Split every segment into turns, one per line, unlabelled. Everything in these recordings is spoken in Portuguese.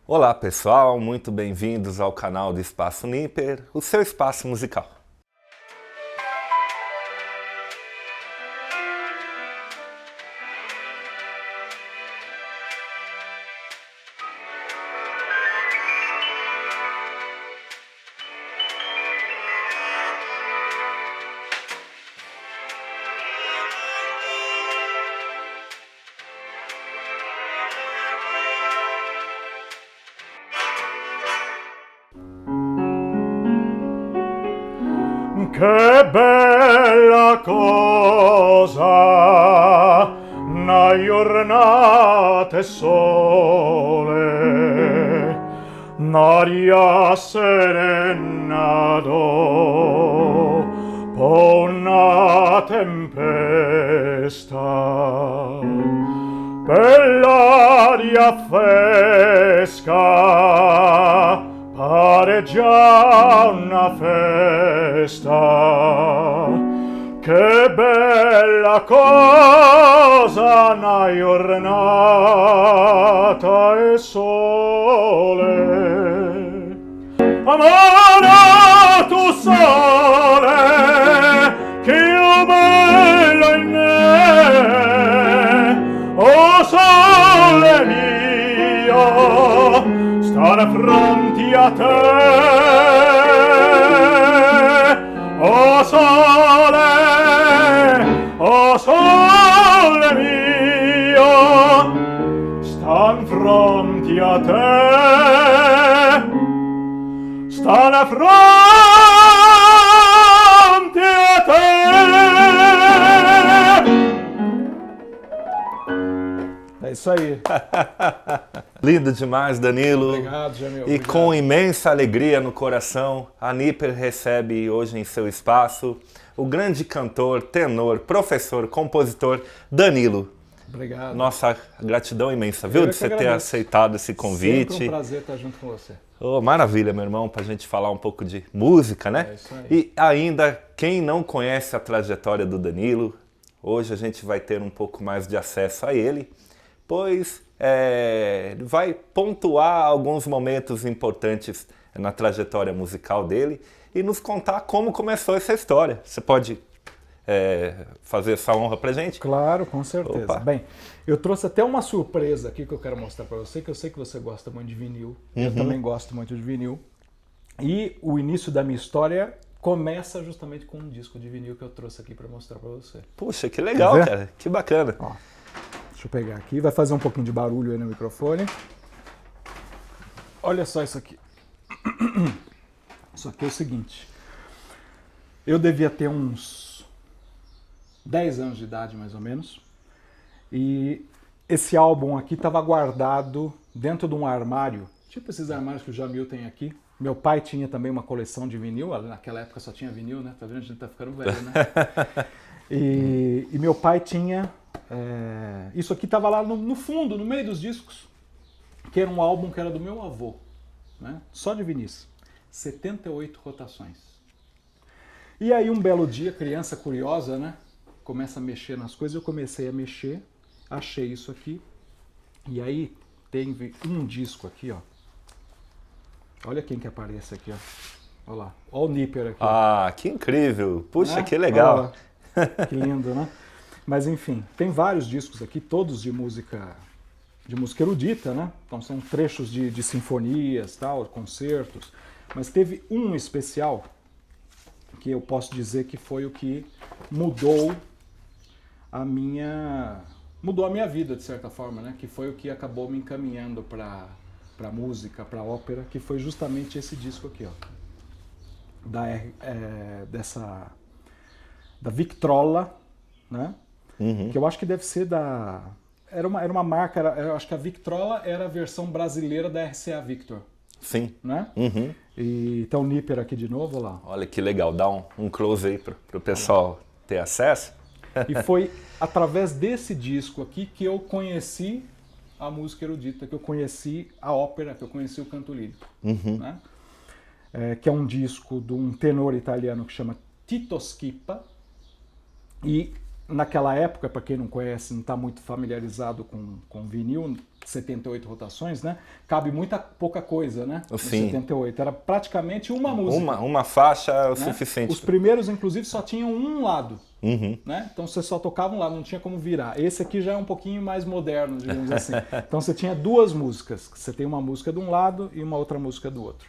Olá pessoal, muito bem-vindos ao canal do Espaço Nipper, o seu espaço musical.
Che bella cosa, una giornata e sole, un'aria serena dopo una tempesta, bell'aria fresca, pare già una festa. Che bella cosa una giornata e sole. Amore, tu sole, che bello in me, oh sole mio, stare fronte a te. Oh sole mio, stan fronte a te, stan fronte a te. É isso aí.
Lindo demais, Danilo.
Obrigado, Jamil.
E
Obrigado.
com imensa alegria no coração, a Nipper recebe hoje em seu espaço o grande cantor, tenor, professor, compositor Danilo.
Obrigado.
Nossa gratidão imensa, viu,
Eu
de
que
você ter
agradeço.
aceitado esse convite.
Sempre um prazer estar junto com você.
Oh, maravilha, meu irmão, pra gente falar um pouco de música, né?
É isso aí.
E ainda, quem não conhece a trajetória do Danilo, hoje a gente vai ter um pouco mais de acesso a ele, pois vai pontuar alguns momentos importantes na trajetória musical dele e nos contar como começou essa história. Você pode fazer essa honra pra gente?
Claro, com certeza.
Opa.
Bem, eu trouxe até uma surpresa aqui que eu quero mostrar para você, que eu sei que você gosta muito de vinil. Eu também gosto muito de vinil. E o início da minha história começa justamente com um disco de vinil que eu trouxe aqui para mostrar para você.
Puxa, que legal,
Quer ver?
cara. Que bacana.
Ó, deixa eu pegar aqui, vai fazer um pouquinho de barulho aí no microfone. Olha só isso aqui. Isso aqui é o seguinte. Eu devia ter uns 10 anos de idade, mais ou menos. E esse álbum aqui estava guardado dentro de um armário, tipo esses armários que o Jamil tem aqui. Meu pai tinha também uma coleção de vinil, naquela época só tinha vinil, né? Tá vendo? A gente tá ficando velho, né? E meu pai tinha... isso aqui estava lá no fundo, no meio dos discos, que era um álbum que era do meu avô, né? Só de vinis. 78 rotações. E aí um belo dia, criança curiosa, né? Começa a mexer nas coisas, eu comecei a mexer, achei isso aqui, e aí tem um disco aqui, ó. Olha quem que aparece aqui, ó. Olha lá, olha o Nipper aqui.
Ah, que incrível. Puxa,
Né?
que legal.
Olha lá. Que lindo, né? Mas enfim, tem vários discos aqui, todos de música erudita, né? Então são trechos de sinfonias, tal, concertos. Mas teve um especial que eu posso dizer que foi o que mudou a minha vida, de certa forma, né? Que foi o que acabou me encaminhando para música, para ópera, que foi justamente esse disco aqui, ó. Da Victrola, né?
Uhum.
Que eu acho que deve ser era uma marca, eu acho que a Victrola era a versão brasileira da RCA Victor.
Sim.
Né?
Uhum.
E então o Nipper aqui de novo, olha lá.
Olha que legal, dá um close aí para o pessoal ter acesso.
E foi através desse disco aqui que eu conheci a música erudita, que eu conheci a ópera, que eu conheci o canto lírico.
Uhum.
Né? Que é um disco de um tenor italiano que chama Tito Schippa. E naquela época, para quem não conhece, não está muito familiarizado com vinil, 78 rotações, né? Cabe pouca coisa, né? No
Sim.
78. Era praticamente uma música.
Uma faixa é o
né?
suficiente.
Os primeiros, inclusive, só tinham um lado.
Uhum.
Né? Então você só tocava um lado, não tinha como virar. Esse aqui já é um pouquinho mais moderno, digamos assim. Então você tinha duas músicas. Você tem uma música de um lado e uma outra música do outro.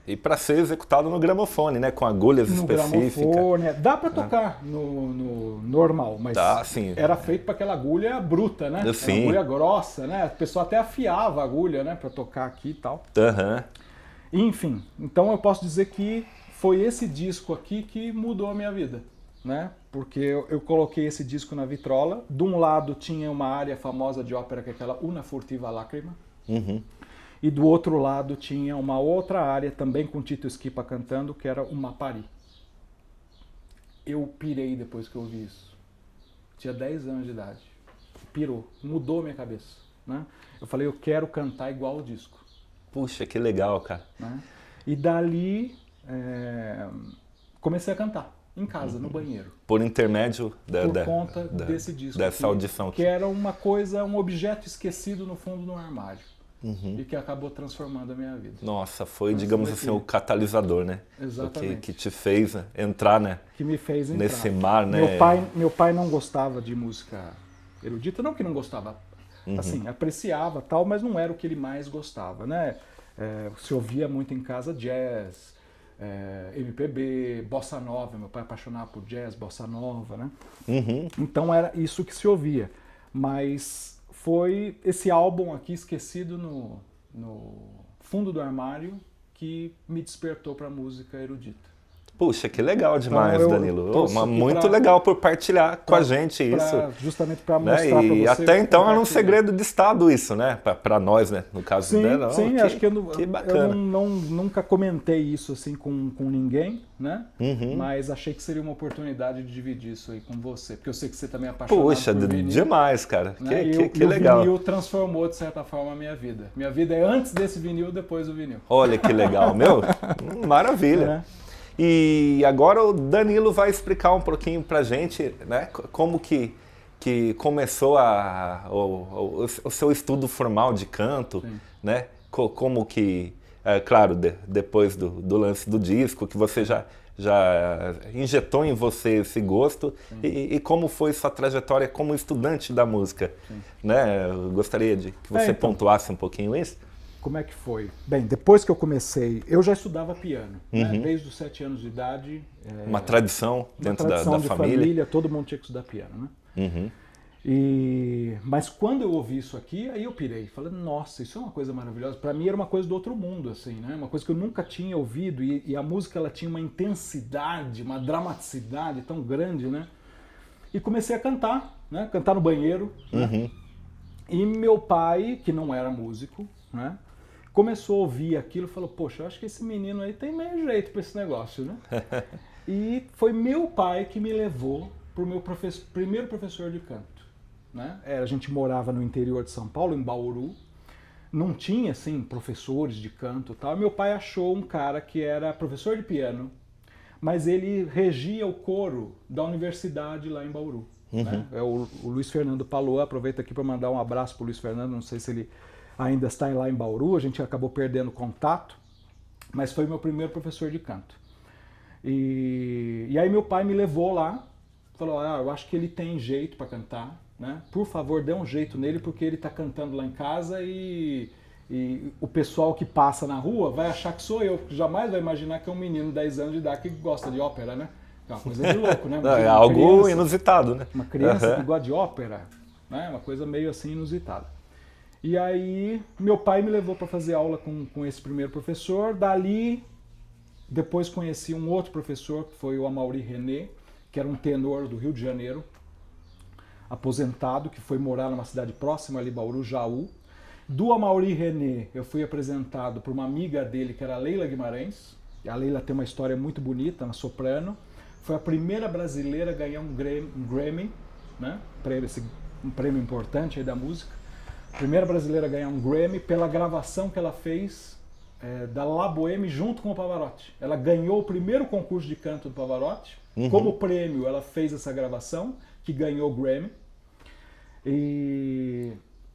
E para ser executado no gramofone, né? Com agulhas específicas.
Gramofone. Dá para tocar no normal, mas
sim.
era feito para aquela agulha bruta, né?
Sim.
Era agulha grossa, né? A pessoa até afiava a agulha, né? Para tocar aqui e tal.
Uhum.
Enfim, então eu posso dizer que foi esse disco aqui que mudou a minha vida, né? Porque eu coloquei esse disco na vitrola. De um lado tinha uma área famosa de ópera, que é aquela Una furtiva lacrima.
Uhum.
E do outro lado tinha uma outra área, também com Tito Schipa cantando, que era uma Paris. Eu pirei depois que eu ouvi isso. Tinha 10 anos de idade. Pirou, mudou minha cabeça. Né? Eu falei, eu quero cantar igual o disco.
Puxa, que legal, cara.
Né? E dali comecei a cantar, em casa, no banheiro.
Por intermédio
por conta desse disco.
Dessa audição.
Que era uma coisa, um objeto esquecido no fundo do armário. Uhum. E que acabou transformando a minha vida.
Nossa, foi, digamos assim, o catalisador, né?
Exatamente.
Que te fez entrar, né?
Que me fez entrar.
Nesse mar, né?
Meu pai não gostava de música erudita, não que não gostava, assim, apreciava tal, mas não era o que ele mais gostava, né? Se ouvia muito em casa jazz, MPB, bossa nova, meu pai apaixonado por jazz, bossa nova, né?
Uhum.
Então era isso que se ouvia, mas foi esse álbum aqui esquecido no fundo do armário que me despertou para a música erudita.
Puxa, que legal demais,
então,
Danilo. Muito legal por partilhar com a gente isso.
Justamente para mostrar para você.
E até então era um segredo de Estado isso, né? Para nós, né? No caso dela.
Sim, acho que eu
bacana.
nunca comentei isso assim com ninguém, né?
Uhum.
Mas achei que seria uma oportunidade de dividir isso aí com você, porque eu sei que você também é apaixonado por vinil.
Demais, cara.
Né?
Que legal.
O vinil transformou, de certa forma, a minha vida. Minha vida é antes desse vinil, depois do vinil.
O que legal, meu. Maravilha. E agora o Danilo vai explicar um pouquinho pra gente, né, como que começou o seu estudo formal de canto, né? Como que, claro, depois do lance do disco, que você já injetou em você esse gosto e como foi sua trajetória como estudante da música, né? Eu gostaria de que você pontuasse um pouquinho isso.
Como é que foi? Bem, depois que eu comecei, eu já estudava piano, né? Desde os 7 anos de idade.
Uma tradição dentro da
família. Todo mundo tinha que estudar piano, né? Mas quando eu ouvi isso aqui, aí eu pirei. Falei, nossa, isso é uma coisa maravilhosa. Para mim era uma coisa do outro mundo, assim, né? Uma coisa que eu nunca tinha ouvido. E a música, ela tinha uma intensidade, uma dramaticidade tão grande, né? E comecei a cantar, né? Cantar no banheiro. Né? E meu pai, que não era músico, né? Começou a ouvir aquilo e falou, poxa, eu acho que esse menino aí tem meio jeito para esse negócio, né? E foi meu pai que me levou para o meu primeiro professor de canto, né? A gente morava no interior de São Paulo, em Bauru, não tinha, assim, professores de canto e tal. Meu pai achou um cara que era professor de piano, mas ele regia o coro da universidade lá em Bauru. Né? É o Luiz Fernando Palô, aproveito aqui para mandar um abraço para o Luiz Fernando, não sei se ele ainda está lá em Bauru, a gente acabou perdendo contato, mas foi meu primeiro professor de canto. E aí meu pai me levou lá, falou, eu acho que ele tem jeito para cantar, né? Por favor, dê um jeito nele, porque ele está cantando lá em casa e o pessoal que passa na rua vai achar que sou eu, porque jamais vai imaginar que é um menino de 10 anos de idade que gosta de ópera, né? É uma coisa de louco, né?
É algo inusitado, né?
Uma criança que gosta de ópera, né? Uma coisa meio assim inusitada. E aí meu pai me levou para fazer aula com esse primeiro professor. Dali, depois conheci um outro professor, que foi o Amaury René, que era um tenor do Rio de Janeiro, aposentado, que foi morar numa cidade próxima ali, Bauru, Jaú. Do Amaury René, eu fui apresentado por uma amiga dele, que era a Leila Guimarães. A Leila tem uma história muito bonita, uma soprano. Foi a primeira brasileira a ganhar um Grammy, né? Um prêmio importante aí da música. Primeira brasileira a ganhar um Grammy pela gravação que ela fez da La Boheme junto com o Pavarotti. Ela ganhou o primeiro concurso de canto do Pavarotti. Como prêmio, ela fez essa gravação, que ganhou o Grammy. E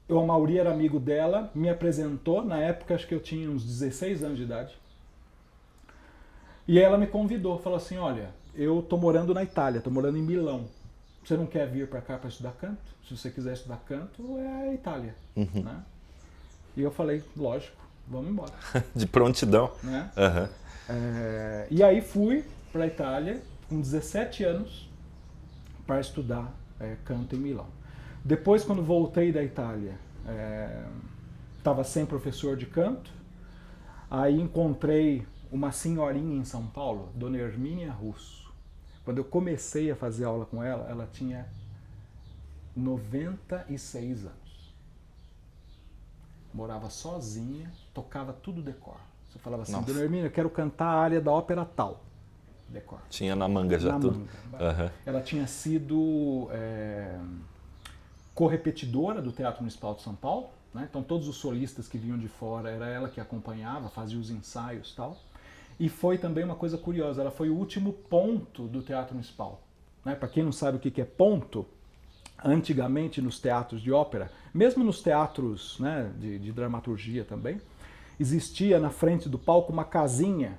o Amaury era amigo dela, me apresentou, na época acho que eu tinha uns 16 anos de idade. E ela me convidou, falou assim, olha, eu tô morando na Itália, tô morando em Milão. Você não quer vir para cá para estudar canto? Se você quiser estudar canto, é a Itália. Né? E eu falei, lógico, vamos embora.
De prontidão.
Né? E aí fui para a Itália com 17 anos para estudar canto em Milão. Depois, quando voltei da Itália, estava sem professor de canto, aí encontrei uma senhorinha em São Paulo, Dona Hermínia Russo. Quando eu comecei a fazer aula com ela, ela tinha 96 anos. Morava sozinha, tocava tudo decor. Você falava assim, Dona Hermínia, eu quero cantar a área da ópera tal. Decor.
Tinha na manga já tudo.
Manga. Ela tinha sido correpetidora do Teatro Municipal de São Paulo, né? Então todos os solistas que vinham de fora, era ela que acompanhava, fazia os ensaios e tal. E foi também uma coisa curiosa, ela foi o último ponto do Teatro Municipal. Né? Para quem não sabe o que é ponto, antigamente nos teatros de ópera, mesmo nos teatros, né, de dramaturgia também, existia na frente do palco uma casinha,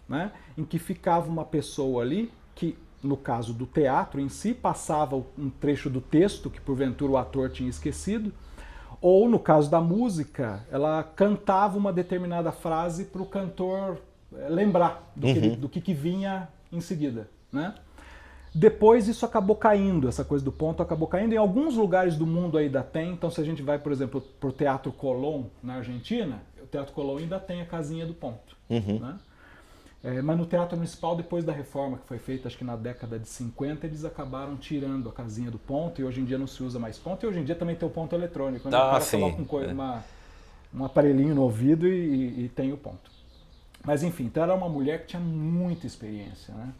né, em que ficava uma pessoa ali que, no caso do teatro em si, passava um trecho do texto que porventura o ator tinha esquecido, ou no caso da música, ela cantava uma determinada frase para o cantor lembrar do que vinha em seguida, né? Depois isso acabou caindo, essa coisa do ponto acabou caindo. Em alguns lugares do mundo ainda tem, então se a gente vai, por exemplo, para o Teatro Colón na Argentina, o Teatro Colón ainda tem a casinha do ponto. Né? Mas no Teatro Municipal, depois da reforma que foi feita, acho que na década de 50, eles acabaram tirando a casinha do ponto e hoje em dia não se usa mais ponto. E hoje em dia também tem o ponto eletrônico, né? O cara coloca um aparelhinho no ouvido e tem o ponto. Mas enfim, então ela era uma mulher que tinha muita experiência, né?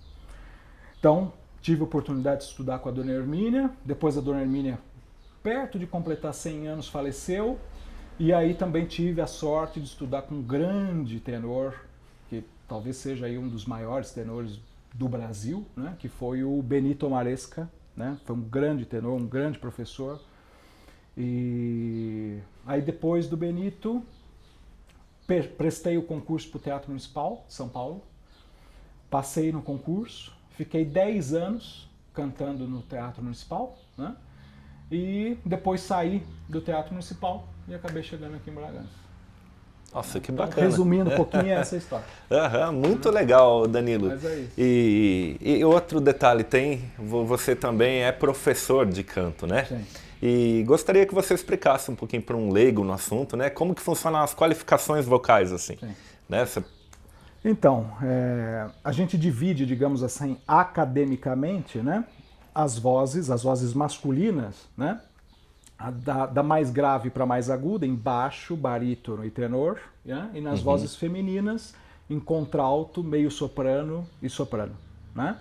Então, tive a oportunidade de estudar com a Dona Hermínia, depois a Dona Hermínia, perto de completar 100 anos, faleceu, e aí também tive a sorte de estudar com um grande tenor, que talvez seja aí um dos maiores tenores do Brasil, né? Que foi o Benito Maresca, né? Foi um grande tenor, um grande professor. E aí depois do Benito, prestei o concurso para o Teatro Municipal de São Paulo, passei no concurso, fiquei 10 anos cantando no Teatro Municipal, né? E depois saí do Teatro Municipal e acabei chegando aqui em Bragança.
Nossa, que
Então,
bacana.
resumindo um pouquinho essa história.
Muito legal, Danilo.
Mas é isso.
E outro detalhe, você também é professor de canto, né?
Sim.
E gostaria que você explicasse um pouquinho para um leigo no assunto, né? Como que funcionam as qualificações vocais, assim.
Sim.
Né?
Então, a gente divide, digamos assim, academicamente, né, as vozes masculinas, né, da mais grave para mais aguda, em baixo, barítono e tenor, né, e nas vozes femininas, em contralto, meio soprano e soprano, né?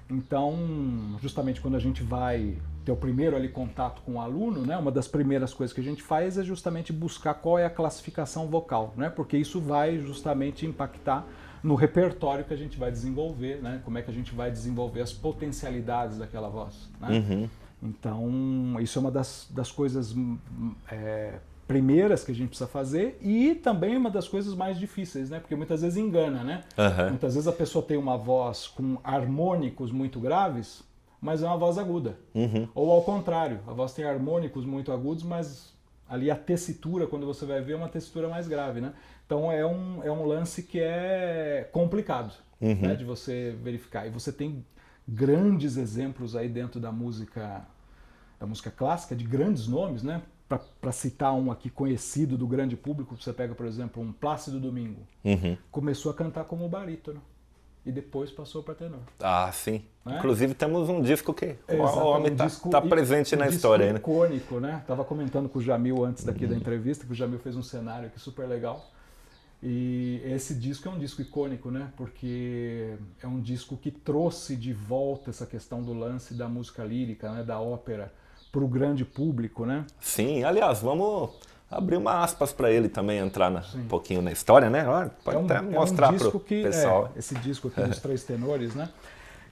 Então, justamente quando a gente vai ter o primeiro ali contato com o aluno, né, uma das primeiras coisas que a gente faz é justamente buscar qual é a classificação vocal, né, porque isso vai justamente impactar no repertório que a gente vai desenvolver, né, como é que a gente vai desenvolver as potencialidades daquela voz, né? Então, isso é uma das coisas primeiras que a gente precisa fazer e também uma das coisas mais difíceis, né? Porque muitas vezes engana, né? Muitas vezes a pessoa tem uma voz com harmônicos muito graves, mas é uma voz aguda. Ou ao contrário, a voz tem harmônicos muito agudos, mas ali a tessitura, quando você vai ver, é uma tessitura mais grave, né? Então é um lance que é complicado, né, de você verificar. E você tem grandes exemplos aí dentro da música clássica, de grandes nomes, né? Para citar um aqui conhecido do grande público, você pega, por exemplo, um Plácido Domingo. Começou a cantar como barítono e depois passou para tenor.
Ah, sim.
Né?
Inclusive temos um disco que o homem
disco
tá presente na história aí, né?
Icônico, né? Tava comentando com o Jamil antes daqui da entrevista, que o Jamil fez um cenário aqui super legal. E esse disco é um disco icônico, né? Porque é um disco que trouxe de volta essa questão do lance da música lírica, né? Da ópera, para o grande público, né?
Sim, aliás, vamos abrir uma aspas para ele também entrar um pouquinho na história, né? Pode até mostrar para o pessoal.
Esse disco aqui dos Três Tenores, né?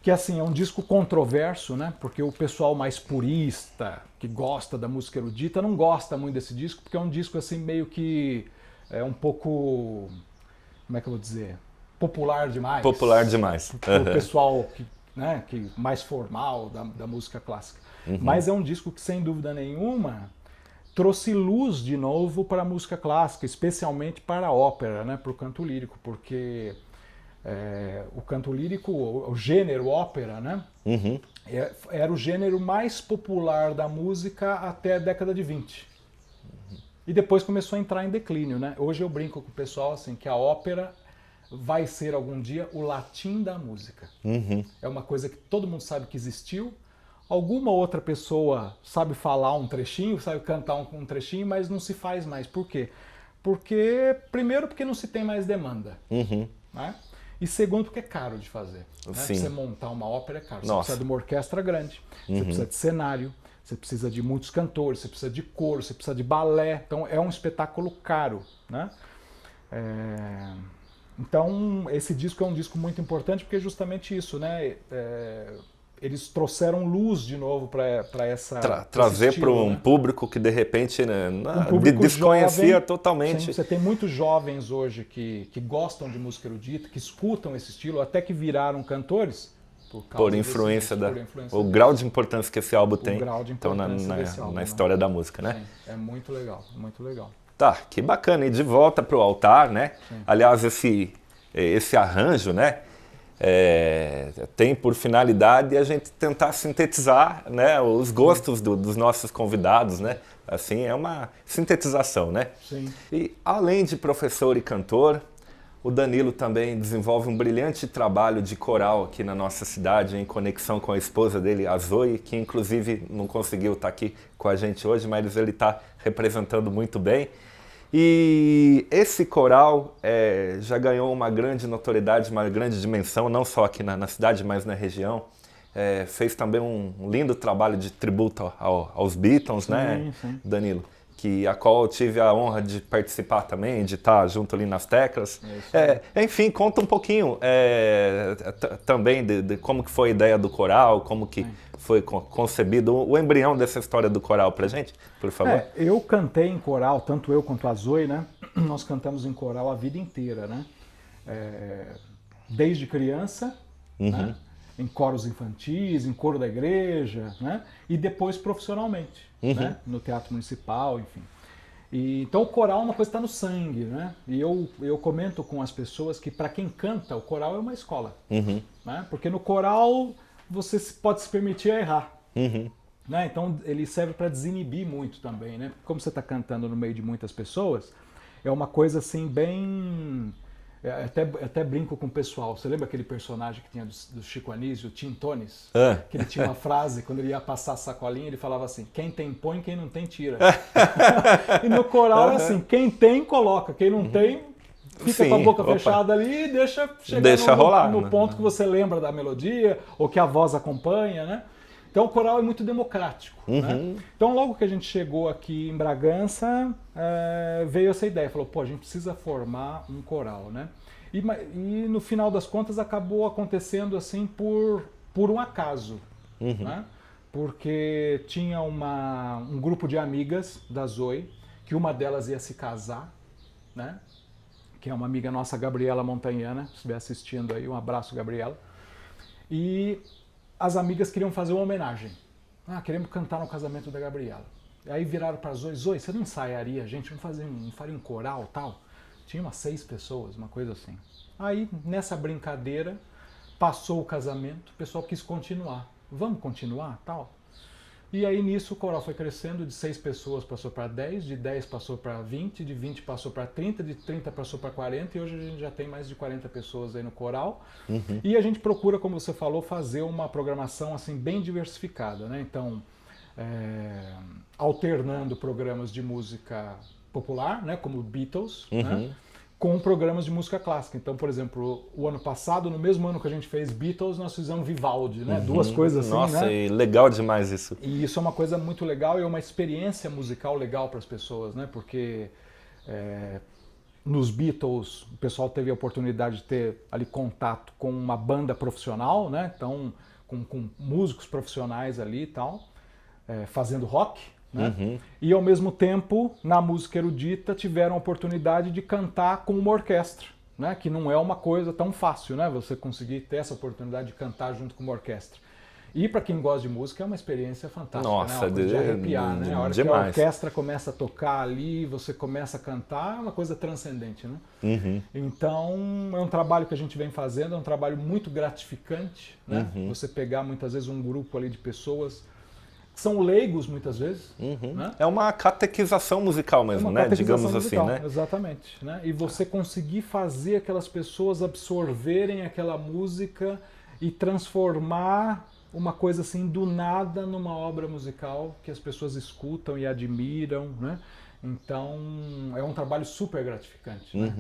que assim, é um disco controverso, né? Porque o pessoal mais purista, que gosta da música erudita, não gosta muito desse disco, porque é um disco assim meio que é um pouco, como é que eu vou dizer, popular demais.
Popular demais.
Para o pessoal que, né, que mais formal da música clássica. Mas é um disco que, sem dúvida nenhuma, trouxe luz de novo para a música clássica, especialmente para a ópera, né, para o canto lírico, porque o canto lírico, o gênero ópera, né, era o gênero mais popular da música até a década de 20. E depois começou a entrar em declínio, né? Hoje eu brinco com o pessoal assim, que a ópera vai ser algum dia o latim da música. É uma coisa que todo mundo sabe que existiu. Alguma outra pessoa sabe falar um trechinho, sabe cantar um trechinho, mas não se faz mais. Por quê? Primeiro, porque não se tem mais demanda. Né? E segundo, porque é caro de fazer. Né? Você montar uma ópera é caro. Você precisa de uma orquestra grande, você precisa de cenário, você precisa de muitos cantores, você precisa de coro, você precisa de balé. Então é um espetáculo caro. Né? Então esse disco é um disco muito importante porque é justamente isso, né? Eles trouxeram luz de novo para essa
trazer para um público que de repente, né, desconhecia jovem, totalmente.
Sim, você tem muitos jovens hoje que gostam de música erudita, que escutam esse estilo, até que viraram cantores
por influência o grau de importância que esse álbum tem então, na história da música, né?
Sim, é muito legal, muito legal.
Tá, que bacana. E de volta para o altar, né? Sim. Aliás, esse arranjo, né? Tem por finalidade a gente tentar sintetizar, né, os gostos dos nossos convidados, né? Assim, é uma sintetização, né?
Sim.
E além de professor e cantor, o Danilo também desenvolve um brilhante trabalho de coral aqui na nossa cidade, em conexão com a esposa dele, a Zoe, que inclusive não conseguiu estar aqui com a gente hoje, mas ele está representando muito bem. E esse coral já ganhou uma grande notoriedade, uma grande dimensão, não só aqui na cidade, mas na região. Fez também um lindo trabalho de tributo aos Beatles, sim, né, sim. Danilo? A qual eu tive a honra de participar também, de estar junto ali nas teclas. Enfim, conta um pouquinho também de como que foi a ideia do coral, como que foi concebido o embrião dessa história do coral pra gente, por favor.
Eu cantei em coral, tanto eu quanto a Zoe, né? Nós cantamos em coral a vida inteira, né? Desde criança, né? Em coros infantis, em coro da igreja, né? E depois profissionalmente, né? No Teatro Municipal, enfim. Então o coral é uma coisa que está no sangue, né? E eu comento com as pessoas que para quem canta, o coral é uma escola. Né? Porque no coral você pode se permitir errar. Né? Então ele serve para desinibir muito também, né? Como você está cantando no meio de muitas pessoas, é uma coisa assim bem... Até brinco com o pessoal. Você lembra aquele personagem que tinha do Chico Anísio, o Tim Tones? Que ele tinha uma frase, quando ele ia passar a sacolinha, ele falava assim, quem tem põe, quem não tem tira. E no coral é assim, quem tem coloca, quem não tem fica com a boca fechada ali e deixa chegar
rolar,
no ponto que você lembra da melodia ou que a voz acompanha, né? Então o coral é muito democrático. Né? Então logo que a gente chegou aqui em Bragança, veio essa ideia, falou, a gente precisa formar um coral, né? E no final das contas acabou acontecendo assim por um acaso, né? Porque tinha um grupo de amigas da Zoe, que uma delas ia se casar, né? Que é uma amiga nossa, Gabriela Montanhana, se estiver assistindo aí, um abraço, Gabriela. E as amigas queriam fazer uma homenagem. Queremos cantar no casamento da Gabriela. Aí viraram para a Zoe, Zoe, você não ensaiaria, a gente não faria um coral tal? Tinha umas 6 pessoas, uma coisa assim. Aí, nessa brincadeira, passou o casamento, o pessoal quis continuar. Vamos continuar, tal? E aí, nisso, o coral foi crescendo, de 6 pessoas passou para 10, de 10 passou para 20, de 20 passou para 30, de 30 passou para 40, e hoje a gente já tem mais de 40 pessoas aí no coral. E a gente procura, como você falou, fazer uma programação assim bem diversificada, né? Então, alternando programas de música popular, né, como Beatles, né, com programas de música clássica. Então, por exemplo, o ano passado, no mesmo ano que a gente fez Beatles, nós fizemos Vivaldi, né? 2 coisas assim,
Nossa,
né?
e legal demais isso.
E isso é uma coisa muito legal e é uma experiência musical legal para as pessoas, né? Porque nos Beatles, o pessoal teve a oportunidade de ter ali contato com uma banda profissional, né? Então, com músicos profissionais ali e tal, fazendo rock, né? E ao mesmo tempo, na música erudita, tiveram a oportunidade de cantar com uma orquestra, né? Que não é uma coisa tão fácil, né? Você conseguir ter essa oportunidade de cantar junto com uma orquestra. E para quem gosta de música é uma experiência fantástica,
Nossa,
né? Uma coisa de arrepiar, né? A hora que a orquestra começa a tocar ali, você começa a cantar, é uma coisa transcendente, né? Então, é um trabalho que a gente vem fazendo, é um trabalho muito gratificante, né? Você pegar muitas vezes um grupo ali de pessoas que são leigos muitas vezes, né?
É uma catequização musical mesmo, né? Digamos musical, assim, né?
Exatamente, né? E você conseguir fazer aquelas pessoas absorverem aquela música e transformar uma coisa assim do nada numa obra musical que as pessoas escutam e admiram, né? Então é um trabalho super gratificante, né?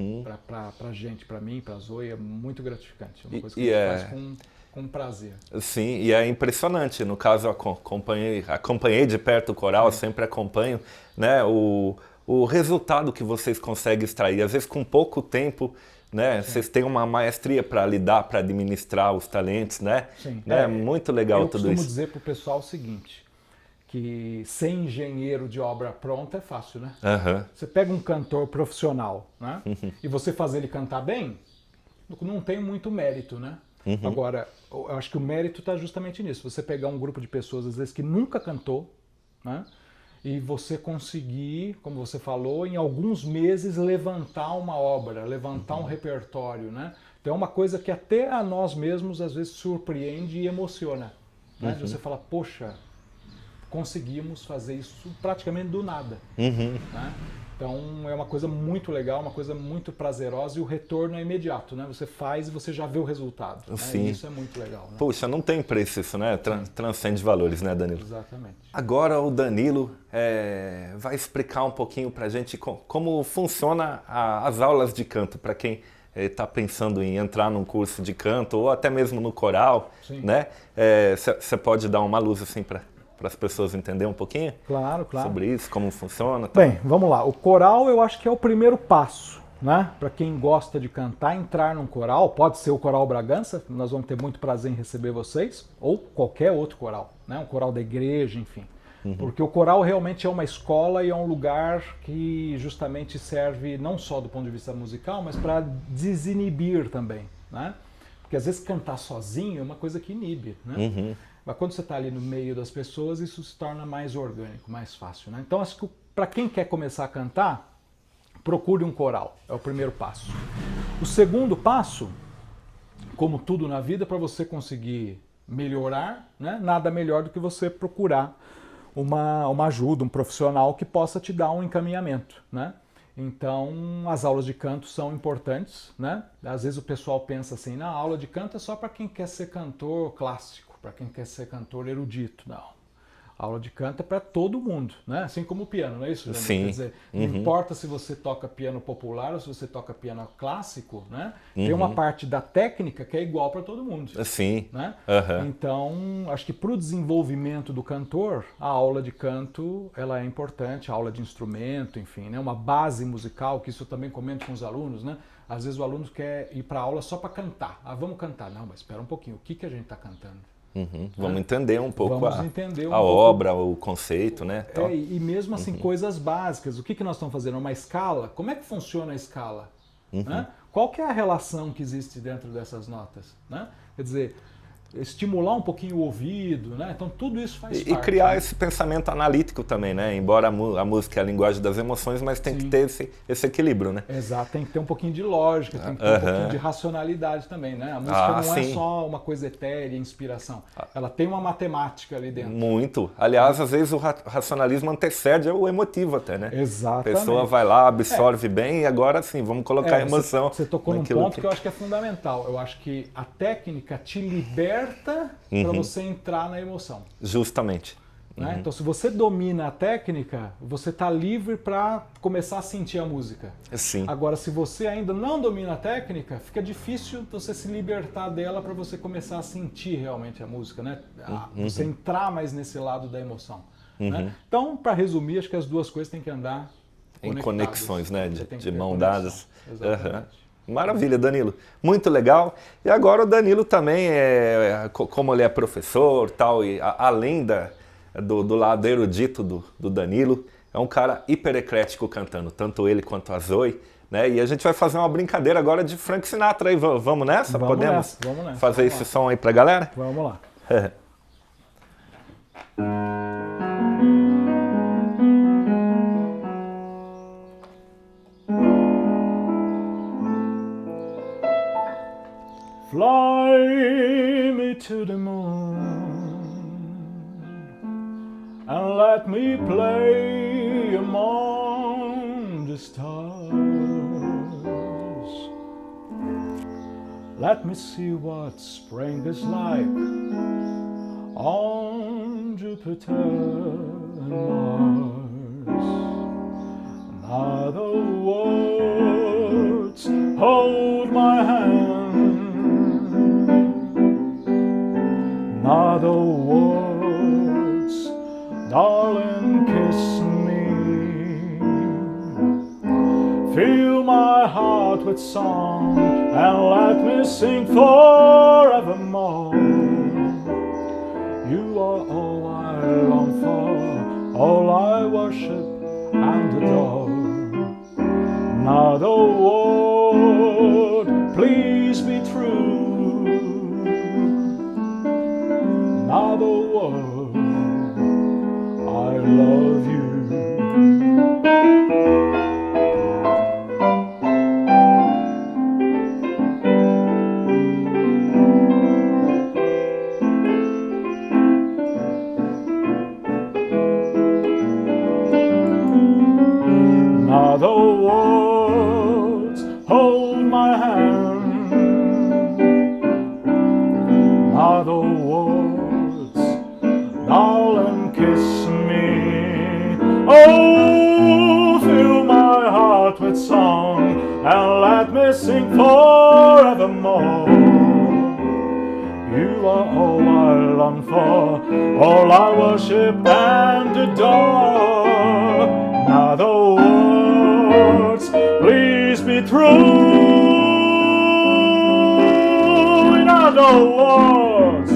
Pra gente, pra mim, pra Zoe, é muito gratificante. É uma coisa que a gente faz com prazer.
Sim, e é impressionante. No caso, eu acompanhei de perto o coral, sempre acompanho, né? O resultado que vocês conseguem extrair, às vezes com pouco tempo, né? Vocês têm uma maestria para lidar, para administrar os talentos, né?
Sim.
Né? Muito legal tudo isso.
Eu costumo dizer para o pessoal o seguinte, que ser engenheiro de obra pronta é fácil, né? Você pega um cantor profissional, né? E você fazer ele cantar bem, não tem muito mérito, né? Agora, eu acho que o mérito está justamente nisso. Você pegar um grupo de pessoas, às vezes, que nunca cantou, né? E você conseguir, como você falou, em alguns meses levantar uma obra, levantar um repertório, né? Então é uma coisa que até a nós mesmos às vezes surpreende e emociona, né? De você falar, poxa, conseguimos fazer isso praticamente do nada, né? Então é uma coisa muito legal, uma coisa muito prazerosa e o retorno é imediato, né? Você faz e você já vê o resultado. Né? E isso é muito legal. Né?
Puxa, não tem preço isso, né? Transcende valores, né, Danilo?
Exatamente.
Agora o Danilo vai explicar um pouquinho pra gente como funciona as aulas de canto, para quem está pensando em entrar num curso de canto ou até mesmo no coral, né? Você pode dar uma luz assim para as pessoas entenderem um pouquinho?
Claro.
Sobre isso, como funciona. Tá?
Bem, vamos lá. O coral eu acho que é o primeiro passo, né? Para quem gosta de cantar, entrar num coral, pode ser o Coral Bragança, nós vamos ter muito prazer em receber vocês, ou qualquer outro coral, né? Um coral da igreja, enfim. Porque o coral realmente é uma escola e é um lugar que justamente serve não só do ponto de vista musical, mas para desinibir também, né? Porque às vezes cantar sozinho é uma coisa que inibe, né? Mas quando você está ali no meio das pessoas, isso se torna mais orgânico, mais fácil, né? Então, acho que para quem quer começar a cantar, procure um coral, é o primeiro passo. O segundo passo, como tudo na vida, para você conseguir melhorar, né? Nada melhor do que você procurar uma ajuda, um profissional que possa te dar um encaminhamento, né? Então, as aulas de canto são importantes, né? Às vezes o pessoal pensa assim, a aula de canto é só para quem quer ser cantor clássico, para quem quer ser cantor erudito. Não. A aula de canto é para todo mundo, né? Assim como o piano, não é isso?
Sim.
Quer dizer, não importa se você toca piano popular ou se você toca piano clássico, né? Tem uma parte da técnica que é igual para todo mundo.
Sim.
Né? Então, acho que para o desenvolvimento do cantor, a aula de canto ela é importante, a aula de instrumento, enfim, né? Uma base musical, que isso eu também comento com os alunos, né? Às vezes o aluno quer ir para a aula só para cantar. Vamos cantar. Não, mas espera um pouquinho, o que a gente está cantando?
Vamos entender um pouco
a
obra, o conceito, né?
E mesmo assim, coisas básicas. O que nós estamos fazendo? Uma escala? Como é que funciona a escala? Né? Qual que é a relação que existe dentro dessas notas? Né? Quer dizer, estimular um pouquinho o ouvido, né? Então tudo isso faz parte.
E criar esse pensamento analítico também, né? Embora a música é a linguagem das emoções, mas tem que ter esse equilíbrio, né?
Exato, tem que ter um pouquinho de lógica, tem que ter um pouquinho de racionalidade também, né? A música não é só uma coisa etérea, inspiração. Ela tem uma matemática ali dentro.
Muito. Aliás, às vezes o racionalismo antecede o emotivo até, né?
Exatamente.
A pessoa vai lá, absorve bem e agora sim, vamos colocar a emoção.
Você tocou num ponto que eu acho que é fundamental. Eu acho que a técnica te libera para você entrar na emoção.
Justamente.
Né? Então, se você domina a técnica, você está livre para começar a sentir a música.
Sim.
Agora, se você ainda não domina a técnica, fica difícil você se libertar dela para você começar a sentir realmente a música, né? Você entrar mais nesse lado da emoção. Né? Então, para resumir, acho que as duas coisas têm que andar
em
conectados.
conexões, né?
Você tem que
De
ter
mão
conexão.
dadas.
Exatamente.
Aham. Maravilha, Danilo. Muito legal. E agora o Danilo também, como ele é professor, tal, e além do lado erudito do Danilo, é um cara hiper eclético cantando, tanto ele quanto a Zoe, né? E a gente vai fazer uma brincadeira agora de Frank Sinatra aí. Vamos nessa?
Vamos
Podemos
nessa.
fazer
Vamos
esse
lá.
som aí pra galera?
Vamos lá. Fly me to the moon and let me play among the stars. Let me see what spring is like on Jupiter and Mars. Now the words hold my hand. Now the words, darling, kiss me. Fill my heart with song and let me sing forevermore. You are all I long for, all I worship and adore. Now the word, please be true. Now the word, I love you. Now the words hold my hand. Now the words, darling, kiss me. Oh, fill my heart with song and let me sing forevermore. You are all I long for, all I worship and adore. Now the words, please be true. In other words,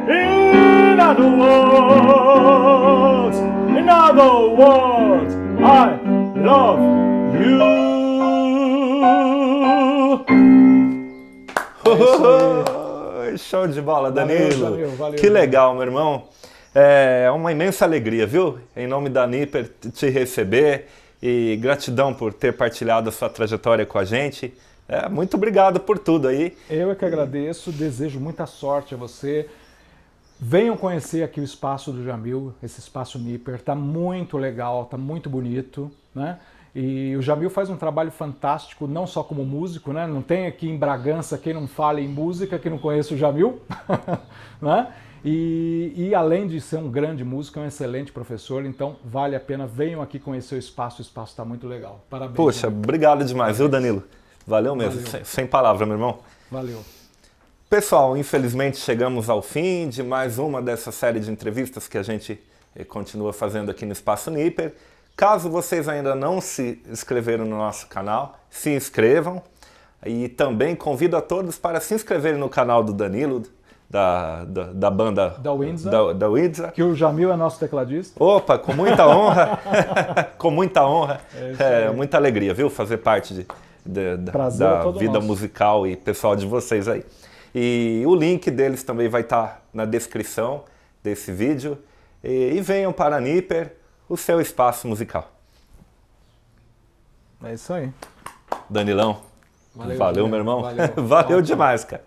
in other words, in other words, I love you.
Show de bola, Danilo.
Valeu,
Que legal, meu irmão. É uma imensa alegria, viu? Em nome da Nipper, te receber e gratidão por ter partilhado a sua trajetória com a gente. Muito obrigado por tudo aí.
Eu é que agradeço, desejo muita sorte a você. Venham conhecer aqui o espaço do Jamil, esse espaço Nipper. Tá muito legal, tá muito bonito, né? E o Jamil faz um trabalho fantástico, não só como músico, né? Não tem aqui em Bragança quem não fale em música, que não conheça o Jamil, né? E além de ser um grande músico, é um excelente professor, então vale a pena, venham aqui conhecer o espaço está muito legal. Parabéns.
Poxa, obrigado demais, viu, Danilo? Valeu mesmo,
Valeu.
Sem palavra, meu irmão.
Valeu.
Pessoal, infelizmente chegamos ao fim de mais uma dessa série de entrevistas que a gente continua fazendo aqui no Espaço Nipper. Caso vocês ainda não se inscreveram no nosso canal, se inscrevam. E também convido a todos para se inscreverem no canal do Danilo, da banda
da
Windsor.
Que o Jamil é nosso tecladista.
Opa, com muita honra. Com muita honra. Muita alegria, viu? Fazer parte da vida musical e pessoal de vocês aí. E o link deles também vai estar na descrição desse vídeo. E venham para a Nipper, o seu espaço musical.
É isso aí.
Danilão, valeu, meu irmão.
Valeu.
Valeu demais, cara.